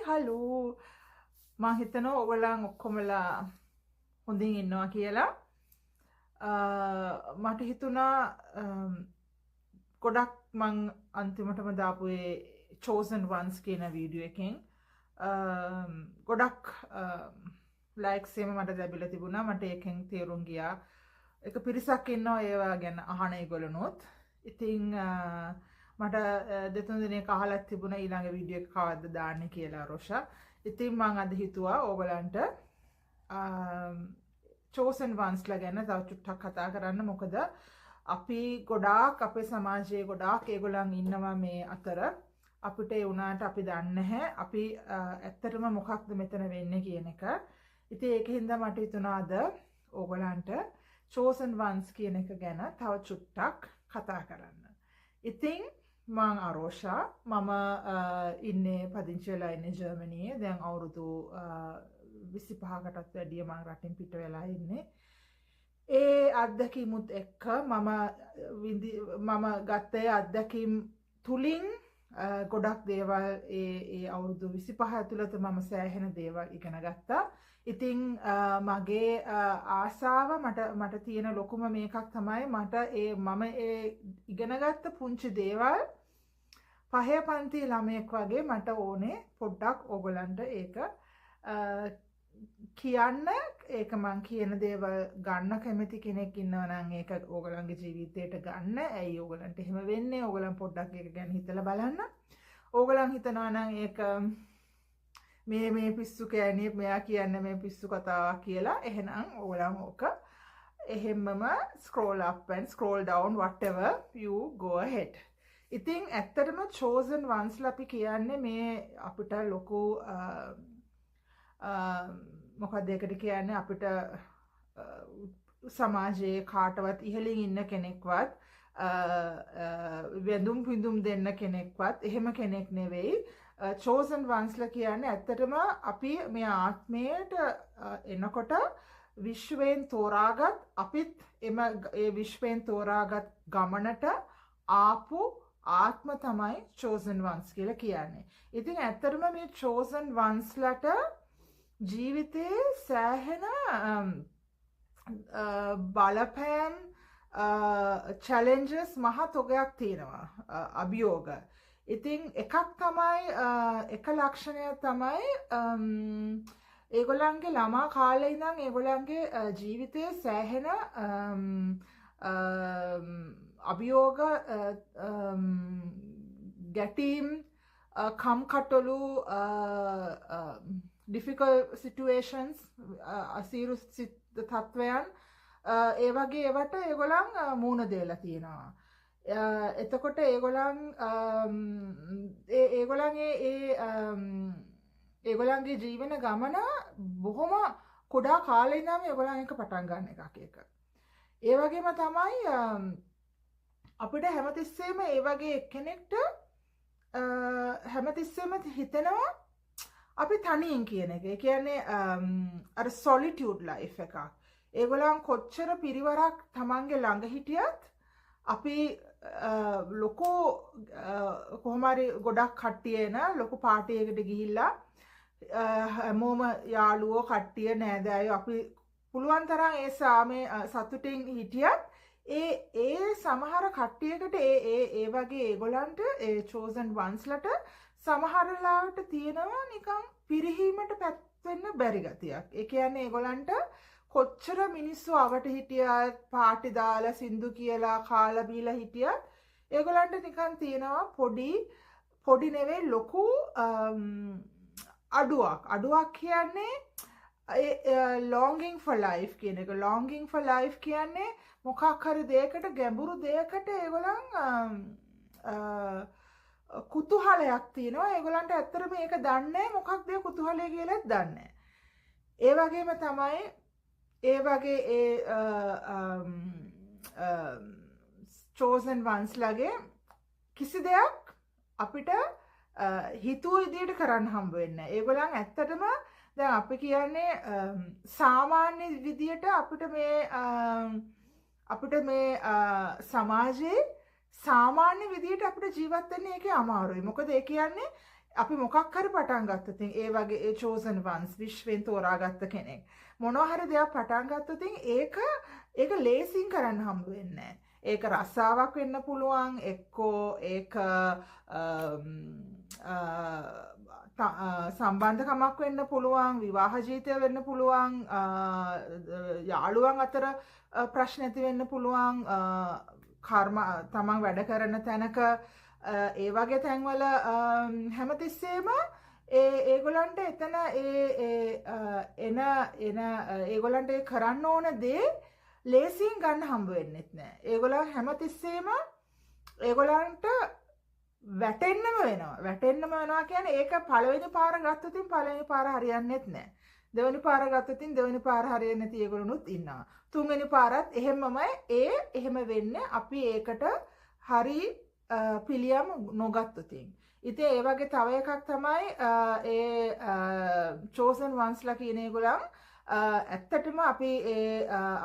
Hello මං හිතනවා ඔයගොල්ලන් ඔක්කොමලා හොඳින් ඉන්නවා කියලා. මට හිතුණා ගොඩක් මං අන්තිමටම දාපු ඒ chosen ones කියන වීඩියෝ එකෙන් ගොඩක් ලයික්ස් එහෙම මට ලැබිලා තිබුණා. මට ඒකෙන් තේරුම් ගියා එක පිරිසක් ඉන්නවා ඒවා ගැන අහන ඒගොල්ලොනොත්. ඉතින් මට දෙතුන් දිනක අහලා තිබුණා ඊළඟ වීඩියෝ එක කවද්ද දාන්නේ කියලා රොෂා. ඉතින් මම අද හිතුවා ඕගලන්ට chosen ones ලා ගැන තව චුට්ටක් කතා කරන්න. මොකද අපි ගොඩාක් අපේ සමාජයේ ගොඩාක් ඒගොල්ලන් ඉන්නවා මේ අතර. අපිට ඒ වුණාට අපි දන්නේ නැහැ අපි ඇත්තටම මොකක්ද මෙතන වෙන්නේ කියන එක. ඉතින් ඒකින්ද මට හිතුණා අද ඕගලන්ට chosen ones කියන එක ගැන තව චුට්ටක් කතා කරන්න. ඉතින් මං අරෝෂා මම ඉන්නේ පදිංචි වෙලා ඉන්නේ ජර්මනියේ. දැන් අවුරුදු 25කටත් වැඩිය මං රටින් පිට වෙලා ඉන්නේ. ඒ අත්දැකීමුත් එක්ක මම ගත්තේ අත්දැකීම් තුලින් ගොඩක් දේවල් ඒ අවුරුදු 25 ඇතුළත මම සෑහෙන දේවල් ඉගෙන ගත්තා. ඉතින් මගේ ආසාව මට තියෙන ලොකුම මේකක් තමයි මම ඒ ඉගෙනගත්ත පුංචි දේවල් පහේ පන්ති ළමයෙක් වගේ මට ඕනේ පොඩ්ඩක් ඕගලන්ට ඒක කියන්න. ඒක මං කියන දේවල් ගන්න කැමති කෙනෙක් ඉන්නවා නම් ඒක ඕගලන්ගේ ජීවිතයට ගන්න. ඇයි ඕගලන්ට එහෙම වෙන්නේ? ඕගලන් පොඩ්ඩක් ඒක ගැන හිතලා බලන්න. ඕගලන් හිතනවා නම් ඒක මේ පිස්සු කියන්නේ මෙයා කියන්නේ මේ පිස්සු කතාවක් කියලා. එහෙනම් ඕගලන් ඕක එහෙම්මම scroll up and scroll down whatever you go ahead. ඉතින් ඇත්තටම chosen ones ලා අපි කියන්නේ මේ අපිට ලොකු මොකක්ද ඒකට කියන්නේ අපිට සමාජයේ කාටවත් ඉහළින් ඉන්න කෙනෙක්වත් වැඳුම් පිඳුම් දෙන්න කෙනෙක්වත් එහෙම කෙනෙක් නෙවෙයි. chosen ones ලා කියන්නේ ඇත්තටම අපි මේ ආත්මයට එනකොට විශ්වයෙන් තෝරාගත් අපිත් ඒ විශ්වයෙන් තෝරාගත් ගමනට ආපු ආත්ම තමයි chosen ones කියලා කියන්නේ. ඉතින් ඇත්තටම මේ chosen ones ලාට ජීවිතේ සෑහෙන බලපෑම් challenges මහ තොගයක් තියෙනවා අභියෝග. ඉතින් එකක් තමයි එක ලක්ෂණය තමයි ඒගොල්ලන්ගේ ළමා කාලේ ඉඳන් ඒගොල්ලන්ගේ ජීවිතයේ සෑහෙන අභියෝග ගැටීම් කම්කටොළු difficult situations අසීරු තත්වයන් ඒ වගේ ඒවට ඒගොල්ලන් මූණ දෙලා තියෙනවා. එතකොට ඒගොල්ලන්ගේ ජීවන ගමන බොහොම කුඩා කාලේ ඉඳන්ම ඒගොල්ලන් එක පටන් ගන්න එකක් ඒක. ඒ වගේම තමයි අපිට හැමතිස්සෙම ඒ වගේ කෙනෙක්ට හැමතිස්සෙම හිතෙනවා අපි තනියෙන් කියන එක. ඒ කියන්නේ අර solitude life එකක්. ඒගොල්ලන් කොච්චර පිරිවරක් Tamange ළඟ හිටියත් අපි ලොකෝ කොහොම හරි ගොඩක් කට්ටිය එන ලොකු පාටියකට ගිහිල්ලා හැමෝම යාළුවෝ කට්ටිය නෑදෑයෝ අපි පුළුවන් තරම් ඒ සාමේ සතුටින් හිටියත් ඒ සමහර කට්ටියකට ඒ වගේ ඒගොල්ලන්ට ඒ chosen ones ලාට සමහර ලාවට තියෙනවා නිකන් පිරිහීමට පැත් වෙන්න බැරි ගතියක්. ඒ කියන්නේ ඒගොල්ලන්ට කොච්චර මිනිස්සු අවට හිටියත් පාටි දාලා සින්දු කියලා කාලා බීලා හිටියත් ඒගොල්ලන්ට නිකන් තියෙනවා පොඩි නෙවෙයි ලොකු අඩුවක් කියන්නේ longing for life කියන එක. longing for life කියන්නේ මොකක් හරි දෙයකට ගැඹුරු දෙයකට ඒගොල්ලන් කුතුහලයක් තියෙනවා. ඒගොල්ලන්ට ඇත්තටම මේක දන්නේ මොකක්ද ඒ කුතුහලය කියලාත් දන්නේ. ඒ වගේම තමයි ඒ වගේ chosen ones ලාගේ කිසි දෙයක් අපිට හිතුව විදියට කරන්න හම්බ වෙන්නේ නැහැ. ඒගොල්ලන් ඇත්තටම දැන් අපි කියන්නේ සාමාන්‍ය විදියට අපිට මේ සමාජයේ සාමාන්‍ය විදියට අපිට ජීවත් වෙන්න ඒකේ අමාරුයි. මොකද ඒ කියන්නේ අපි මොකක් හරි පටන් ගත්තොත් ඒ වගේ ඒ chosen ones විශ්වෙන් තෝරාගත්ත කෙනෙක් මොනවා හරි දෙයක් පටන් ගත්තොත් ඒක ලේසින් කරන්න හම්බ වෙන්නේ ඒක රස්සාවක් වෙන්න පුළුවන් එක්කෝ ඒක සම්බන්ධකමක් වෙන්න පුළුවන් විවාහ ජීවිතය වෙන්න පුළුවන් යාළුවන් අතර ප්‍රශ්න ඇති වෙන්න පුළුවන් කර්ම තමන් වැඩ කරන තැනක ඒ වගේ තැන්වල හැමතිස්සෙම ඒගොල්ලන්ට එතන එන ඒගොල්ලන්ට කරන්න ඕන දේ ලේසියෙන් ගන්න හම්බ වෙන්නෙත් නෑ. ඒගොල්ලන් හැමතිස්සෙම ඒගොල්ලන්ට වැටෙන්නම වෙනවා කියන්නේ ඒක පළවෙනි පාර ගත්තොතින් පළවෙනි පාර හරියන්නේත් නෑ. දෙවෙනි පාර ගත්තොතින් දෙවෙනි පාර හරියන්නේ නැති ඒගොල්ලොනුත් ඉන්නවා. තුන්වෙනි පාරත් එහෙමමයි එහෙම වෙන්නේ අපි ඒකට හරි පිළියම් නොගත්තොතින්. ඉතින් ඒ වගේ තව එකක් තමයි chosen ones ලා කියන ඒගොල්ලන් ඇත්තටම අපි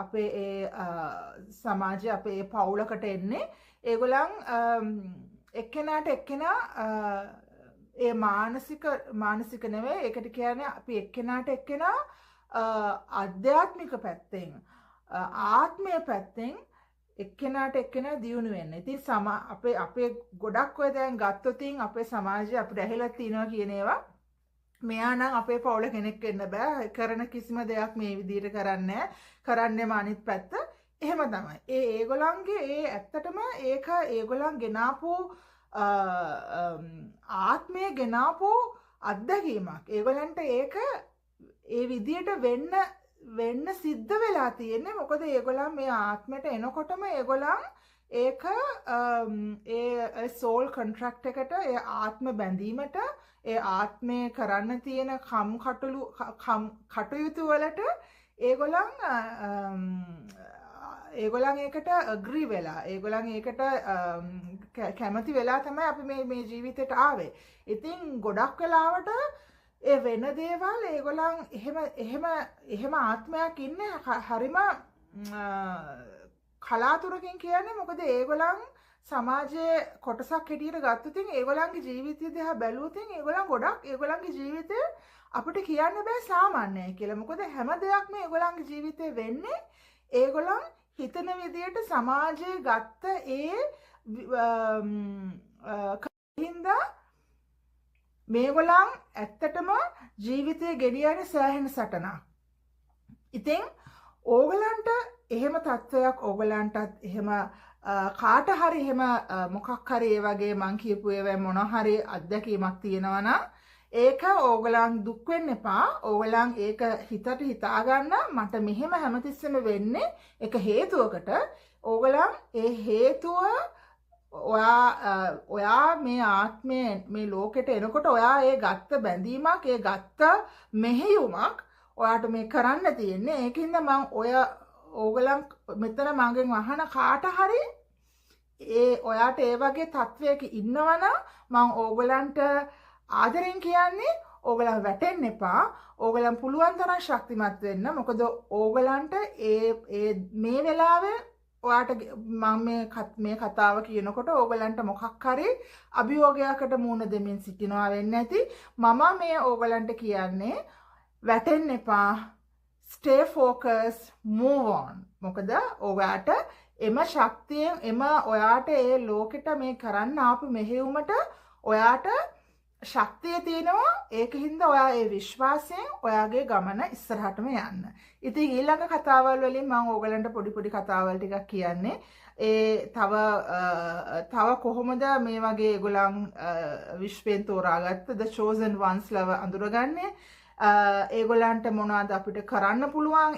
අපේ සමාජයේ අපේ පවුලකට එන්නේ ඒගොල්ලන් එක්කෙනාට එක්කෙනා ඒ මානසික නෙවෙයි ඒකට කියන්නේ අපි එක්කෙනාට එක්කෙනා ආධ්‍යාත්මික පැත්තෙන් ආත්මීය පැත්තෙන් එක්කෙනාට එක්කෙනා දියුණු වෙන්න. ඉතින් අපේ ගොඩක් ඔය දැන් ගත්තොතින් අපේ සමාජයේ අපිට ඇහිලා තියෙනවා කියන ඒවා මෙයා නම් අපේ පවුල කෙනෙක් වෙන්න බෑ කරන කිසිම දෙයක් මේ විදිහට කරන්නේම අනිත් පැත්ත එහෙම තමයි. ඒගොල්ලන්ගේ ඇත්තටම ඒක ඒගොල්ලන් ගෙනාපු ආත්මය ගෙනාපු අත්දැකීමක්. ඒගොල්ලන්ට ඒක ඒ විදිහට වෙන්න සිද්ධ වෙලා තියෙන්නේ. මොකද ඒගොල්ලන් මේ ආත්මයට එනකොටම ඒගොල්ලන් ඒක ඒ සෝල් කොන්ට්‍රැක්ට් එකට ඒ ආත්ම බැඳීමට ඒ ආත්මේ කරන්න තියෙන කටයුතු වලට ඒගොල්ලන් ඒකට agree වෙලා ඒගොල්ලන් ඒකට කැමති වෙලා තමයි අපි මේ ජීවිතයට ආවේ. ඉතින් ගොඩක් වෙලාවට ඒ වෙන දේවල් ඒගොල්ලන් එහෙම ආත්මයක් ඉන්නේ හරිම කලාතුරකින් කියන්නේ මොකද ඒගොල්ලන් සමාජයේ කොටසක් හැටියට ගත්තොතින් ඒගොල්ලන්ගේ ජීවිතය දිහා බැලුවොතින් ඒගොල්ලන් ගොඩක් ඒගොල්ලන්ගේ ජීවිතය අපිට කියන්න බෑ සාමාන්‍යයි කියලා. මොකද හැම දෙයක්ම ඒගොල්ලන්ගේ ජීවිතේ වෙන්නේ ඒගොල්ලන් හිතන විදියට සමාජයේ ගත්ත හින්දා මේගොල්ලන් ඇත්තටම ජීවිතේ ගෙනියන්නේ සෑහෙන සටනක්. ඉතින් ඕගලන්ට එහෙම තත්වයක් ඕගලන්ටත් එහෙම කාට හරි එහෙම මොකක් හරි ඒ වගේ මං කියපු ඒවා මොන හරි අත්දැකීමක් තියෙනවා නම් ඒක ඕගලන් දුක් වෙන්න එපා. ඕගලන් ඒක හිතට හිතා ගන්න මට මෙහෙම හැමතිස්සෙම වෙන්නේ එක හේතුවකට. ඕගලන් ඒ හේතුව ඔයා මේ ආත්මය මේ ලෝකෙට එනකොට ඔයා ඒ ගත්ත බැඳීමක් ඒ ගත්ත මෙහෙයුමක් ඔයාට මේ කරන්න තියෙන්නේ. ඒකින්ද මං ඕගලන් මෙතන මගෙන් අහන කාට හරි ඔයාට ඒ වගේ තත්වයක ඉන්නවනම් මං ඕගලන්ට ආදරෙන් කියන්නේ ඕගලන් වැටෙන්න එපා. ඕගලන් පුළුවන් තරම් ශක්තිමත් වෙන්න. මොකද ඕගලන්ට මේ වෙලාවේ ඔයාට මම මේ කතාව කියනකොට ඕගලන්ට මොකක් හරි අභියෝගයකට මුහුණ දෙමින් සිටිනවා වෙන්නේ නැති. මම මේ ඕගලන්ට කියන්නේ වැටෙන්න එපා. stay focused, move on. මොකද ඔයාට එම ශක්තියෙන් ඔයාට ඒ ලෝකෙට මේ කරන්න ආපු මෙහෙයුමට ඔයාට ශක්තිය තියෙනවා. ඒකින්ද ඔයා ඒ විශ්වාසයෙන් ඔයාගේ ගමන ඉස්සරහටම යන්න. ඉතින් ඊළඟ කතාවල් වලින් මම ඕගලන්ට පොඩි කතාවල් ටිකක් කියන්නේ. තව කොහොමද මේ වගේ ඒගොල්ලන් විශ්වෙන් තෝරාගත්ත the chosen ones ලව අඳුරගන්නේ? ඒගොල්ලන්ට මොනවද අපිට කරන්න පුළුවන්?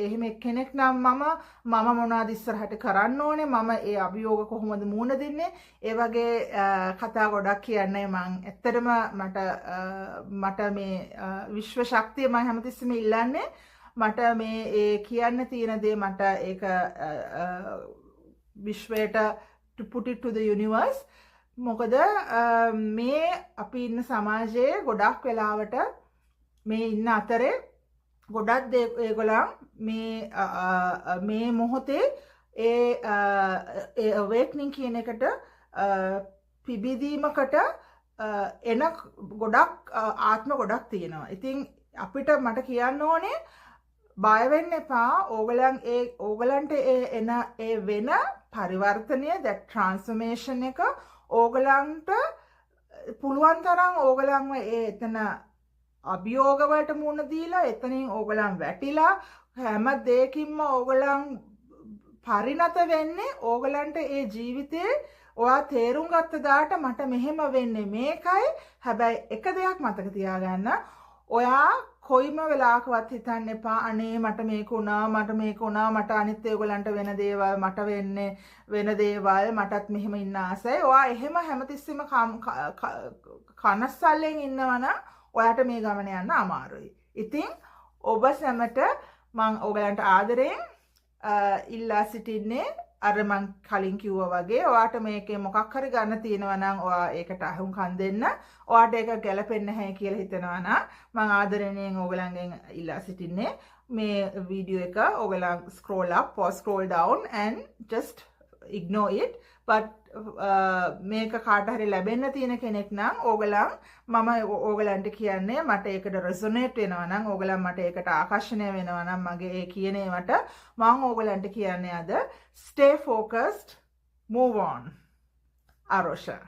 එහෙම කෙනෙක් නම් මම මොනවද ඉස්සරහට කරන්න ඕනේ? මම ඒ අභියෝග කොහොමද මුහුණ දෙන්නේ? ඒ වගේ කතා ගොඩක් කියන්නේ මම. ඇත්තටම මට මේ විශ්ව ශක්තිය මම හැමතිස්සෙම ඉල්ලන්නේ. මට මේ කියන්න තියෙන දේ මට ඒක විශ්වයට to put it to the universe. මොකද මේ අපි ඉන්න සමාජයේ ගොඩක් වෙලාවට මේ ඉන්න අතරේ ගොඩක් ඒගොල්ලන් මේ මොහොතේ ඒ awakening කියන එකට පිබිදීමකට එන ගොඩක් ආත්ම ගොඩක් තියෙනවා. ඉතින් අපිට මට කියන්න ඕනේ බය වෙන්න එපා. ඕගලන්ට එන ඒ වෙන පරිවර්තනය that transformation එක ඕගලන්ට පුළුවන් තරම් ඕගලන්ව එතන අභියෝග වලට මුහුණ දීලා එතනින් ඕගලන් වැටිලා හැම දෙයකින්ම ඕගලන් පරිණත වෙන්නේ ඕගලන්ට ඒ ජීවිතේ ඔයා තේරුම් ගත්ත දාට මට මෙහෙම වෙන්නේ මේකයි. හැබැයි එක දෙයක් මතක තියාගන්න. ඔයා කොයිම වෙලාවකවත් හිතන්න එපා අනේ මට මේක වුණා මට අනිත් ඒගොල්ලන්ට වෙන දේවල් මට වෙන්නේ වෙන දේවල් මටත් මෙහෙම ඉන්න ආසයි. ඔයා එහෙම හැමතිස්සෙම කනස්සල්ලෙන් ඉන්නවනම් ඔයාට මේ ගමන යන්න අමාරුයි. ඉතින් ඔබ සැමට මම ඔයගලන්ට ආදරයෙන් ඉල්ලා සිටින්නේ අර මං කලින් කිව්වා වගේ ඔයාට මේකේ මොකක් හරි ගන්න තියෙනවා නම් ඔයා ඒකට අහුම්කම් දෙන්න. ඔයාට ඒක ගැලපෙන්නේ නැහැ කියලා හිතනවා නම් මං ආදරණීයෙන් ඔයගලන්ගෙන් ඉල්ලා සිටින්නේ මේ වීඩියෝ එක ඔයගලන් scroll up or scroll down and just ignore it. but මේක කාට හරි ලැබෙන්න තියෙන කෙනෙක් නම් ඕගලන් මම ඕගලන්ට කියන්නේ මට ඒකට resonate වෙනවා නම් ඕගලන් මට ඒකට ආකර්ෂණය වෙනවා නම් මගේ ඒ කියන ඒවට මම ඕගලන්ට කියන්නේ අද stay focused, move on. Arosha.